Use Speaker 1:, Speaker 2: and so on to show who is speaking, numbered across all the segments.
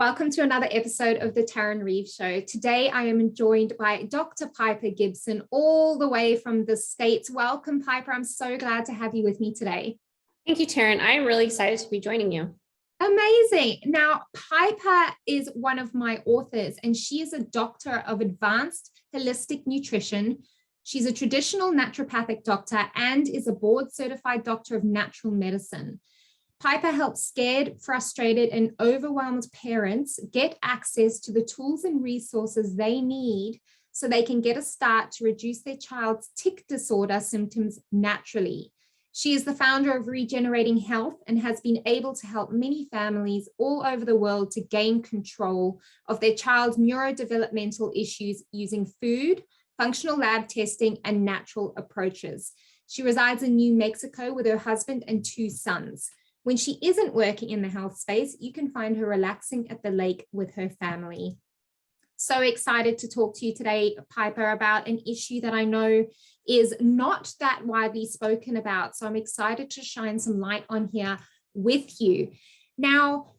Speaker 1: Welcome to another episode of the Taryn Reeve Show. Today I am joined by Dr. Piper Gibson, all the way from the States. Welcome, Piper. I'm so glad to have you with me today.
Speaker 2: Thank you, Taryn. I am really excited to be joining you.
Speaker 1: Amazing. Now, Piper is one of my authors, and she is a doctor of advanced holistic nutrition. She's a traditional naturopathic doctor and is a board-certified doctor of natural medicine. Piper helps scared, frustrated, and overwhelmed parents get access to the tools and resources they need so they can get a start to reduce their child's tic disorder symptoms naturally. She is the founder of Regenerating Health and has been able to help many families all over the world to gain control of their child's neurodevelopmental issues using food, functional lab testing, and natural approaches. She resides in New Mexico with her husband and 2 sons. When she isn't working in the health space, you can find her relaxing at the lake with her family. So excited to talk to you today, Piper, about an issue that I know is not that widely spoken about. So I'm excited to shine some light on here with you. Now,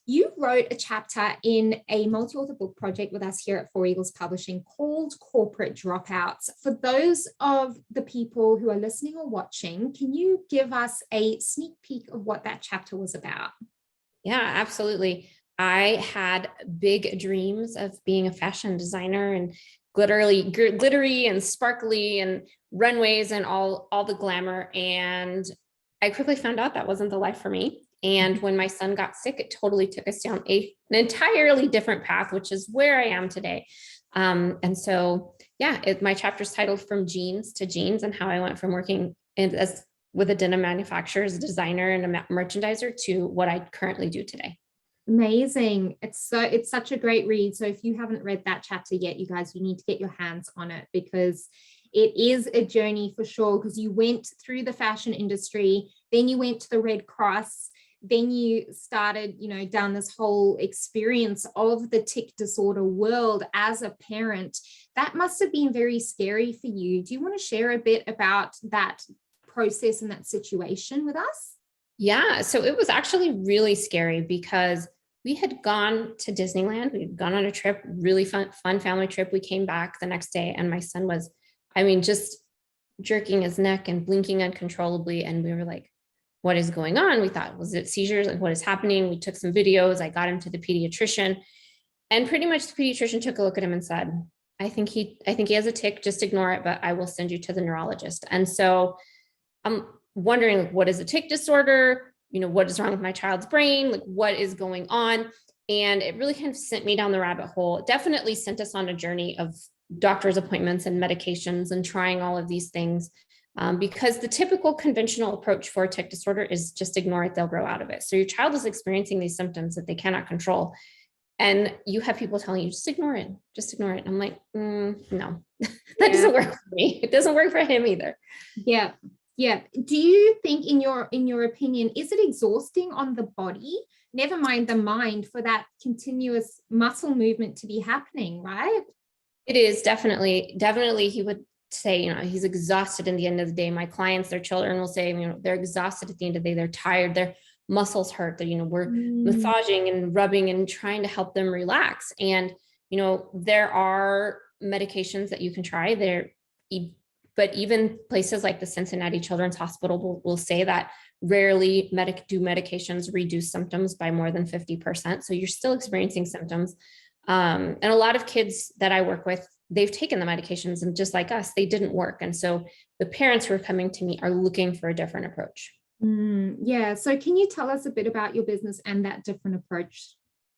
Speaker 1: you wrote a chapter in a multi-author book project with us here at Four Eagles Publishing called Corporate Dropouts. For those of the people who are listening or watching, can you give us a sneak peek of what that chapter was about?
Speaker 2: Yeah, absolutely. I had big dreams of being a fashion designer and glittery and sparkly and runways and all the glamour. And I quickly found out that wasn't the life for me. And when my son got sick, it totally took us down an entirely different path, which is where I am today. And so, yeah, my chapter is titled From Genes to Genes, and how I went from working with a denim manufacturer as a designer and a merchandiser to what I currently do today.
Speaker 1: Amazing. It's such a great read. So if you haven't read that chapter yet, you guys, you need to get your hands on it, because it is a journey for sure, because you went through the fashion industry, then you went to the Red Cross, then you started, down this whole experience of the tic disorder world as a parent. That must have been very scary for you. Do you want to share a bit about that process and that situation with us?
Speaker 2: Yeah, so it was actually really scary because we had gone to Disneyland. We'd gone on a trip, really fun family trip. We came back the next day and my son was, just jerking his neck and blinking uncontrollably. And we were like, what is going on? We thought, was it seizures? Like, what is happening? We took some videos. I got him to the pediatrician, and pretty much the pediatrician took a look at him and said, I think he has a tic, just ignore it, but I will send you to the neurologist. And so I'm wondering, what is a tic disorder? What is wrong with my child's brain? Like, what is going on? And it really kind of sent me down the rabbit hole. It definitely sent us on a journey of doctor's appointments and medications and trying all of these things. Because the typical conventional approach for a tic disorder is just ignore it, they'll grow out of it. So your child is experiencing these symptoms that they cannot control. And you have people telling you, just ignore it. And I'm like, no, that doesn't work for me. It doesn't work for him either.
Speaker 1: Yeah. Yeah. Do you think, in your opinion, is it exhausting on the body, never mind the mind, for that continuous muscle movement to be happening, right?
Speaker 2: It is definitely. He would say, he's exhausted at the end of the day. My clients, their children will say, they're exhausted at the end of the day. They're tired. Their muscles hurt. That, we're massaging and rubbing and trying to help them relax. And, there are medications that you can try there. But even places like the Cincinnati Children's Hospital will say that rarely do medications reduce symptoms by more than 50%. So you're still experiencing symptoms. And a lot of kids that I work with, they've taken the medications, and just like us, they didn't work. And so the parents who are coming to me are looking for a different approach.
Speaker 1: Yeah. So can you tell us a bit about your business and that different approach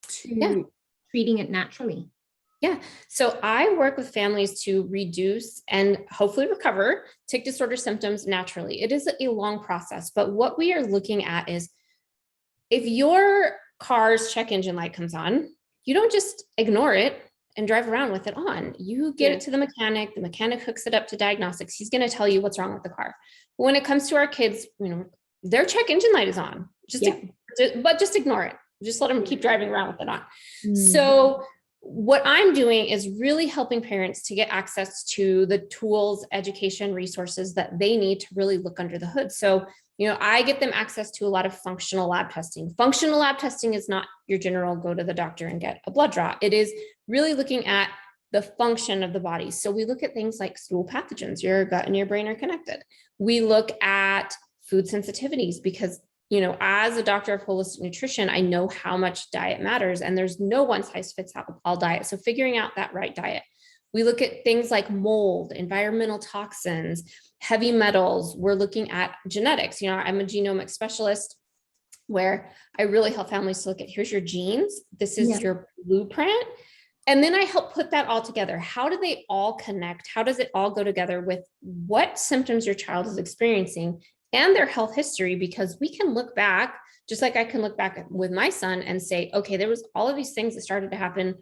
Speaker 1: to treating it naturally?
Speaker 2: Yeah. So I work with families to reduce and hopefully recover tic disorder symptoms naturally. It is a long process, but what we are looking at is, if your car's check engine light comes on, you don't just ignore it and drive around with it on. You get it to the mechanic hooks it up to diagnostics. He's going to tell you what's wrong with the car. But when it comes to our kids, their check engine light is on, but just ignore it. Just let them keep driving around with it on. So what I'm doing is really helping parents to get access to the tools, education, resources that they need to really look under the hood. So I get them access to a lot of functional lab testing. Functional lab testing is not your general go to the doctor and get a blood draw. It is really looking at the function of the body. So we look at things like stool pathogens. Your gut and your brain are connected. We look at food sensitivities because, as a doctor of holistic nutrition, I know how much diet matters, and there's no one size fits all diet. So figuring out that right diet. We look at things like mold, environmental toxins, heavy metals. We're looking at genetics. I'm a genomic specialist where I really help families to look at, here's your genes. This is your blueprint. And then I help put that all together. How do they all connect? How does it all go together with what symptoms your child is experiencing and their health history? Because we can look back, just like I can look back with my son and say, okay, there was all of these things that started to happen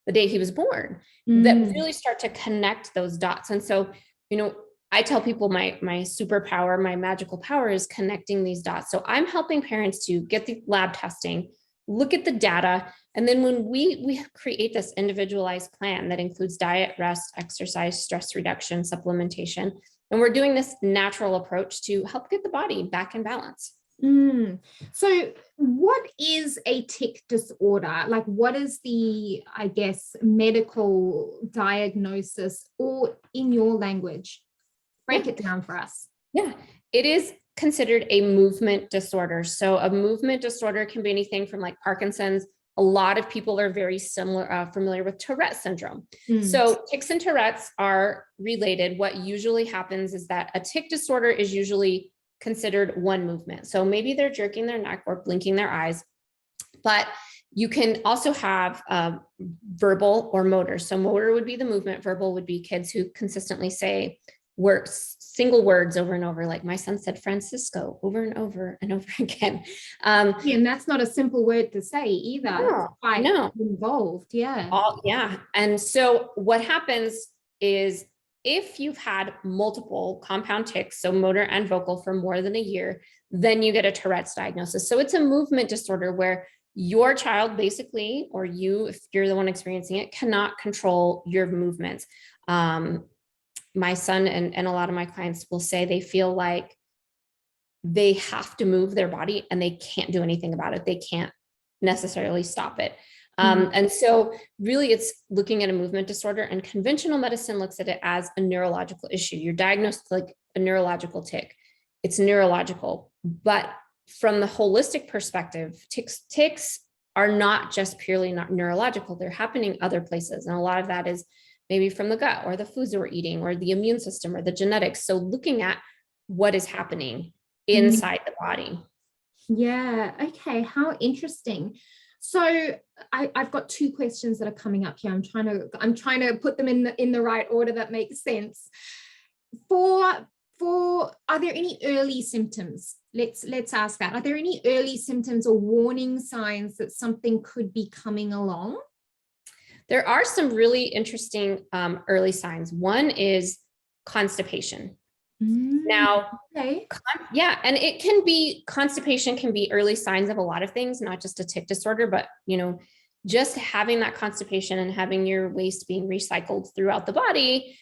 Speaker 2: the day he was born that really start to connect those dots. And so, I tell people my superpower, my magical power is connecting these dots. So I'm helping parents to get the lab testing, look at the data. And then when we create this individualized plan that includes diet, rest, exercise, stress reduction, supplementation, and we're doing this natural approach to help get the body back in balance.
Speaker 1: So what is a tic disorder? Like, what is the, I guess, medical diagnosis, or in your language, break it down for us?
Speaker 2: Yeah, it is considered a movement disorder. So a movement disorder can be anything from like Parkinson's. A lot of people are very familiar with Tourette syndrome. So tics and Tourette's are related. What usually happens is that a tic disorder is usually considered one movement. So maybe they're jerking their neck or blinking their eyes, but you can also have verbal or motor. So motor would be the movement. Verbal would be kids who consistently say single words over and over. Like my son said Francisco over and over and over again.
Speaker 1: And that's not a simple word to say either.
Speaker 2: No,
Speaker 1: it's quite involved. Yeah.
Speaker 2: And so what happens is, if you've had multiple compound tics, so motor and vocal, for more than a year, then you get a Tourette's diagnosis. So it's a movement disorder where your child basically, or you, if you're the one experiencing it, cannot control your movements. My son and a lot of my clients will say they feel like they have to move their body and they can't do anything about it. They can't necessarily stop it. And so really it's looking at a movement disorder, and conventional medicine looks at it as a neurological issue. You're diagnosed like a neurological tic. It's neurological, but from the holistic perspective, tics are not just purely not neurological. They're happening other places. And a lot of that is maybe from the gut or the foods that we're eating or the immune system or the genetics. So looking at what is happening inside the body.
Speaker 1: Yeah. Okay. How interesting. So I've got two questions that are coming up here. I'm trying to put them in the right order that makes sense. Are there any early symptoms? Let's ask that. Are there any early symptoms or warning signs that something could be coming along?
Speaker 2: There are some really interesting early signs. One is constipation. Now, and constipation can be early signs of a lot of things, not just a tic disorder, but, just having that constipation and having your waste being recycled throughout the body,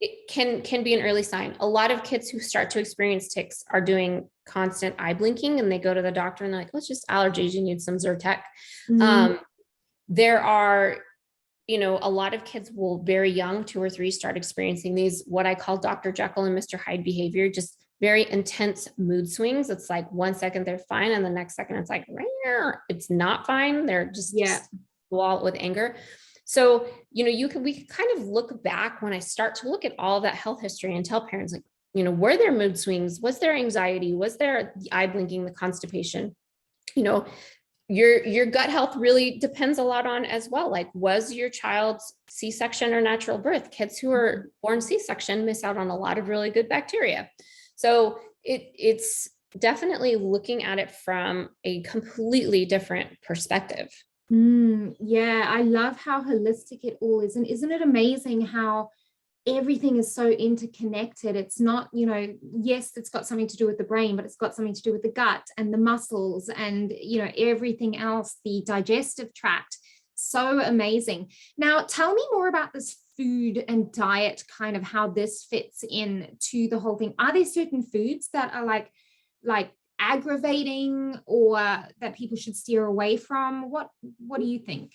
Speaker 2: it can be an early sign. A lot of kids who start to experience tics are doing constant eye blinking, and they go to the doctor and they're like, oh, it's just allergies. You need some Zyrtec. There are, a lot of kids will very young, 2 or 3, start experiencing these, what I call Dr. Jekyll and Mr. Hyde behavior, just very intense mood swings. It's like 1 second they're fine, and the next second it's like, it's not fine. They're just go out with anger. So, we can kind of look back when I start to look at all that health history and tell parents, like, were there mood swings? Was there anxiety? Was there the eye blinking, the constipation? Your gut health really depends a lot on as well. Like, was your child's C-section or natural birth? Kids who are born C-section miss out on a lot of really good bacteria. So it's definitely looking at it from a completely different perspective.
Speaker 1: Yeah, I love how holistic it all is. And isn't it amazing how everything is so interconnected? It's not, yes, it's got something to do with the brain, but it's got something to do with the gut and the muscles and, everything else, the digestive tract. So amazing. Now, tell me more about this food and diet, kind of how this fits in to the whole thing. Are there certain foods that are like like aggravating or that people should steer away from? What do you think?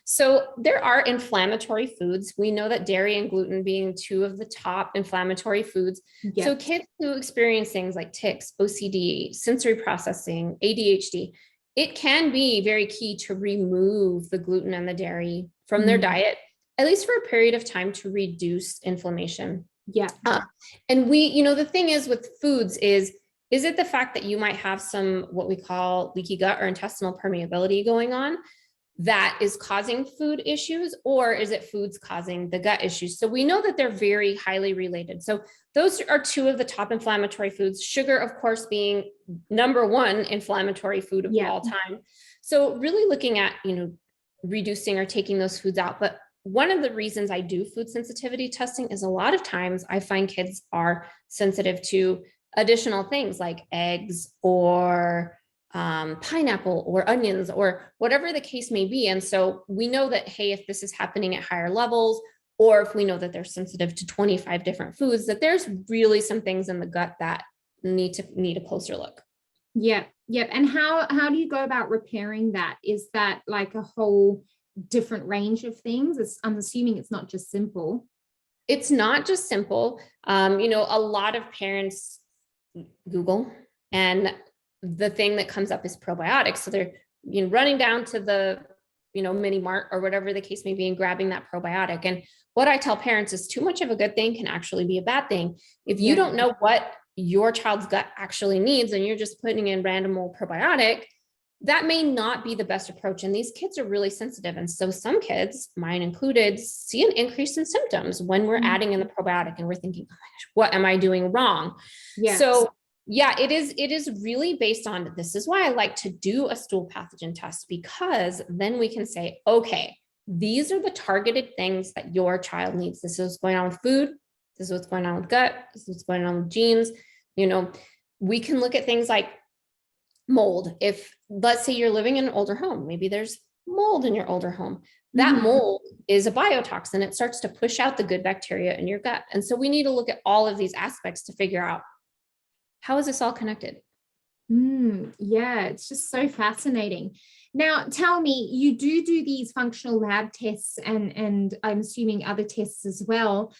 Speaker 2: So there are inflammatory foods. We know that dairy and gluten being two of the top inflammatory foods.
Speaker 1: Yeah.
Speaker 2: So kids who experience things like tics, OCD, sensory processing, ADHD, it can be very key to remove the gluten and the dairy from their diet, at least for a period of time, to reduce inflammation.
Speaker 1: Yeah.
Speaker 2: And the thing is with foods is it the fact that you might have some, what we call leaky gut or intestinal permeability going on, that is causing food issues, or is it foods causing the gut issues? So we know that they're very highly related. So those are two of the top inflammatory foods. Sugar, of course, being number one inflammatory food of all time. So really looking at, reducing or taking those foods out. But one of the reasons I do food sensitivity testing is a lot of times I find kids are sensitive to additional things like eggs or pineapple or onions or whatever the case may be. And so we know that, hey, if this is happening at higher levels, or if we know that they're sensitive to 25 different foods, that there's really some things in the gut that need a closer look.
Speaker 1: Yeah. Yep. And how do you go about repairing that? Is that like a whole different range of things? I'm assuming it's not just simple.
Speaker 2: It's not just simple. A lot of parents Google, and the thing that comes up is probiotics. So they're running down to the mini mart or whatever the case may be and grabbing that probiotic. And what I tell parents is too much of a good thing can actually be a bad thing. If you don't know what your child's gut actually needs and you're just putting in random old probiotic, that may not be the best approach. And these kids are really sensitive. And so some kids, mine included, see an increase in symptoms when we're adding in the probiotic and we're thinking, oh my gosh, what am I doing wrong? Yes. So yeah, it is really based on, this is why I like to do a stool pathogen test, because then we can say, okay, these are the targeted things that your child needs. This is what's going on with food. This is what's going on with gut. This is what's going on with genes. We can look at things like mold. If, let's say, you're living in an older home, maybe there's mold in your older home. That mold is a biotoxin. It starts to push out the good bacteria in your gut. And so we need to look at all of these aspects to figure out, how is this all connected?
Speaker 1: Yeah, it's just so fascinating. Now, tell me, you do these functional lab tests and I'm assuming other tests as well.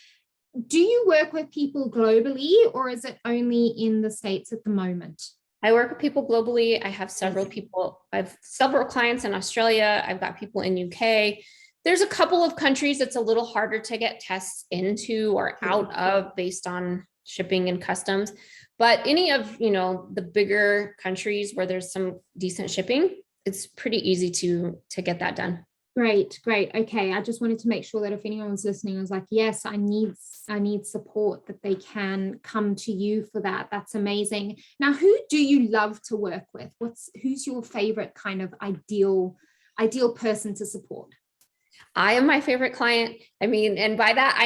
Speaker 1: Do you work with people globally, or is it only in the States at the moment?
Speaker 2: I work with people globally. I have several clients in Australia. I've got people in UK. There's a couple of countries it's a little harder to get tests into or out of based on shipping and customs. But any of, the bigger countries where there's some decent shipping, it's pretty easy to get that done.
Speaker 1: Great. Okay. I just wanted to make sure that if anyone was listening, I was like, yes, I need support, that they can come to you for that. That's amazing. Now, who do you love to work with? Who's your favorite kind of ideal person to support?
Speaker 2: I am my favorite client. And by that,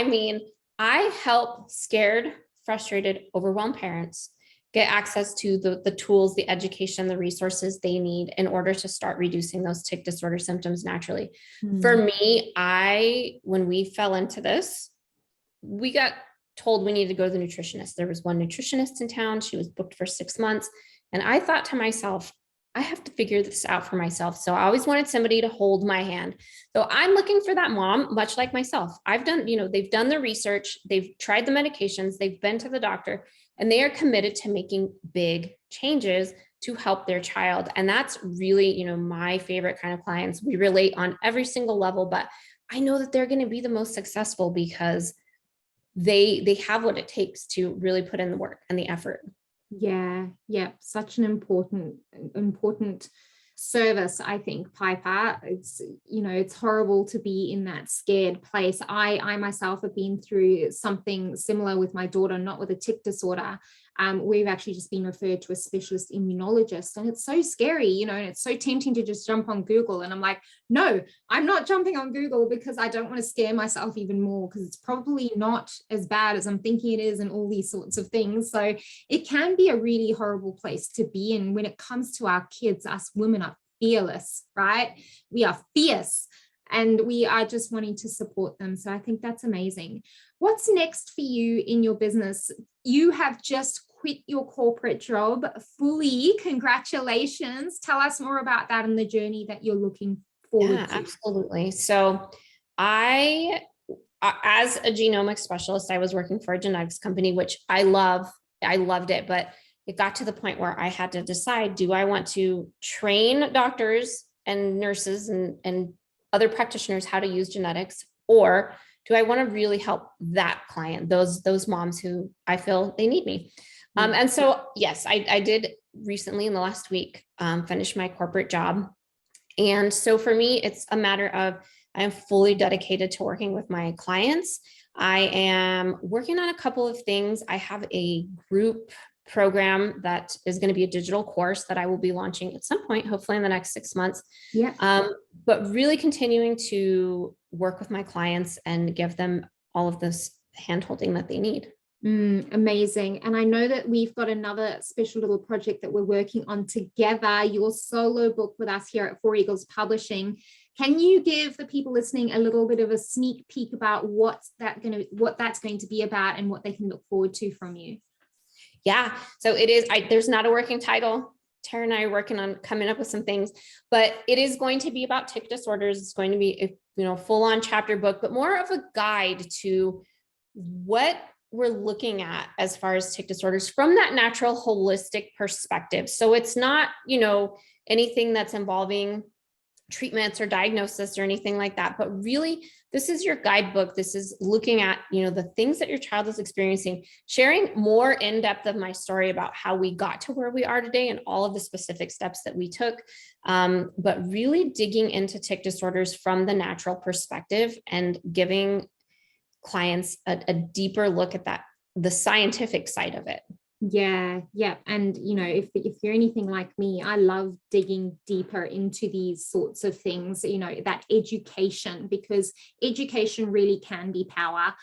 Speaker 2: I help scared, frustrated, overwhelmed parents get access to the tools, the education, the resources they need in order to start reducing those tic disorder symptoms naturally. For me, when we fell into this, we got told we needed to go to the nutritionist. There was one nutritionist in town. She was booked for 6 months. And I thought to myself, I have to figure this out for myself. So I always wanted somebody to hold my hand. So I'm looking for that mom, much like myself. I've done, they've done the research, they've tried the medications, they've been to the doctor, and they are committed to making big changes to help their child. And that's really, my favorite kind of clients. We relate on every single level, but I know that they're going to be the most successful because they have what it takes to really put in the work and the effort.
Speaker 1: Yeah. Such an important service, I think, Piper. It's horrible to be in that scared place. I myself have been through something similar with my daughter, not with a tic disorder. We've actually just been referred to a specialist immunologist, and it's so scary, and it's so tempting to just jump on Google. And I'm like, no, I'm not jumping on Google, because I don't want to scare myself even more, because it's probably not as bad as I'm thinking it is, and all these sorts of things. So it can be a really horrible place to be in when it comes to our kids. Us women are fearless, right? We are fierce, and we are just wanting to support them. So I think that's amazing. What's next for you in your business? You have just quit your corporate job fully. Congratulations. Tell us more about that and the journey that you're looking forward to.
Speaker 2: Absolutely. So as a genomic specialist, I was working for a genetics company, which I loved it, but it got to the point where I had to decide, do I want to train doctors and nurses and other practitioners how to use genetics, or do I want to really help that client, those moms who I feel they need me? And so, yes, I did recently in the last week, finish my corporate job. And so for me, it's a matter of, I am fully dedicated to working with my clients. I am working on a couple of things. I have a group program that is going to be a digital course that I will be launching at some point, hopefully in the next 6 months.
Speaker 1: Yeah.
Speaker 2: But really continuing to work with my clients and give them all of this hand-holding that they need.
Speaker 1: Amazing. And I know that we've got another special little project that we're working on together, your solo book with us here at Four Eagles Publishing. Can you give the people listening a little bit of a sneak peek about what that's going to be about and what they can look forward to from you?
Speaker 2: Yeah, so it is, there's not a working title. Tara and I are working on coming up with some things, but it is going to be about tic disorders. It's going to be a full-on chapter book, but more of a guide to what we're looking at as far as tic disorders from that natural holistic perspective. So it's not, anything that's involving treatments or diagnosis or anything like that, but really this is your guidebook. This is looking at, the things that your child is experiencing, sharing more in depth of my story about how we got to where we are today and all of the specific steps that we took. But really digging into tic disorders from the natural perspective and giving clients a deeper look at the scientific side of it.
Speaker 1: Yeah. And if you're anything like me, I love digging deeper into these sorts of things, that education, because education really can be power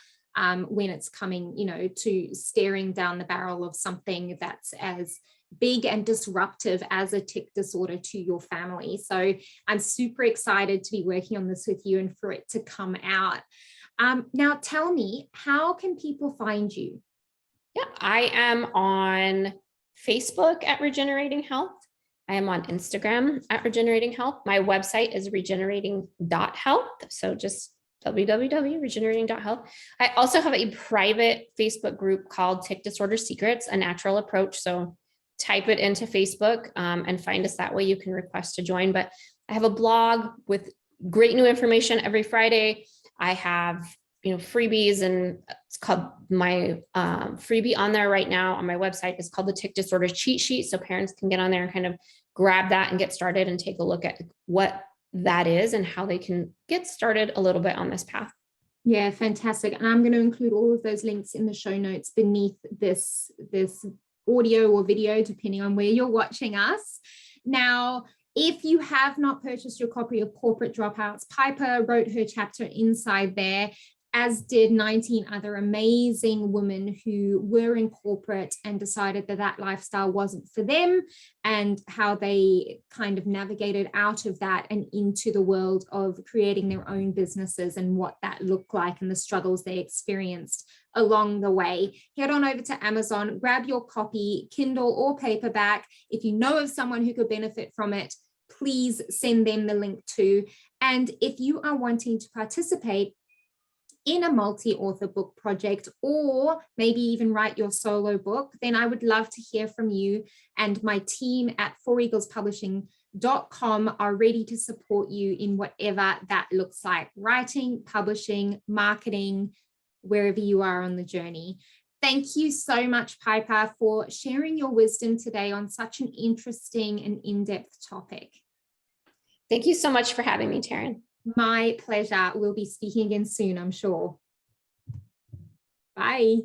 Speaker 1: when it's coming, to staring down the barrel of something that's as big and disruptive as a tic disorder to your family. So I'm super excited to be working on this with you and for it to come out. Now tell me, how can people find you?
Speaker 2: Yeah, I am on Facebook at Regenerating Health. I am on Instagram at Regenerating Health. My website is regenerating.health. So just www.regenerating.health. I also have a private Facebook group called Tic Disorder Secrets, a natural approach. So type it into Facebook and find us that way. You can request to join. But I have a blog with great new information every Friday. I have freebies, and it's called my freebie on there right now on my website is called the Tic Disorders Cheat Sheet. So parents can get on there and kind of grab that and get started and take a look at what that is and how they can get started a little bit on this path.
Speaker 1: Yeah, fantastic. And I'm going to include all of those links in the show notes beneath this audio or video, depending on where you're watching us. Now, if you have not purchased your copy of Corporate Dropouts, Piper wrote her chapter inside there, as did 19 other amazing women who were in corporate and decided that lifestyle wasn't for them, and how they kind of navigated out of that and into the world of creating their own businesses and what that looked like and the struggles they experienced along the way. Head on over to Amazon, grab your copy, Kindle or paperback. If you know of someone who could benefit from it, please send them the link too. And if you are wanting to participate in a multi-author book project, or maybe even write your solo book, then I would love to hear from you. And my team at foureaglespublishing.com are ready to support you in whatever that looks like: writing, publishing, marketing, wherever you are on the journey. Thank you so much, Piper, for sharing your wisdom today on such an interesting and in-depth topic.
Speaker 2: Thank you so much for having me, Taryn.
Speaker 1: My pleasure. We'll be speaking again soon, I'm sure. Bye.